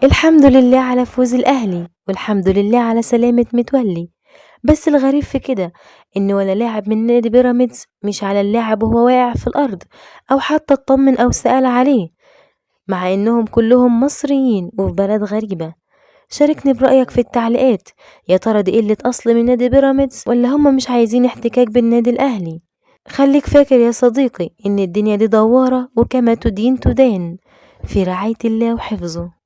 الحمد لله على فوز الأهلي، والحمد لله على سلامة متولي. بس الغريب في كده إن ولا لاعب من نادي بيراميدز مش على اللاعب وهو واقع في الأرض، أو حتى اطمن أو سأل عليه، مع إنهم كلهم مصريين وفي بلد غريبة. شاركني برأيك في التعليقات. يا ترى دي قلة أصل من نادي بيراميدز، ولا هما مش عايزين احتكاك بالنادي الأهلي؟ خليك فاكر يا صديقي إن الدنيا دي دوارة، وكما تدين تدان، في رعاية الله وحفظه.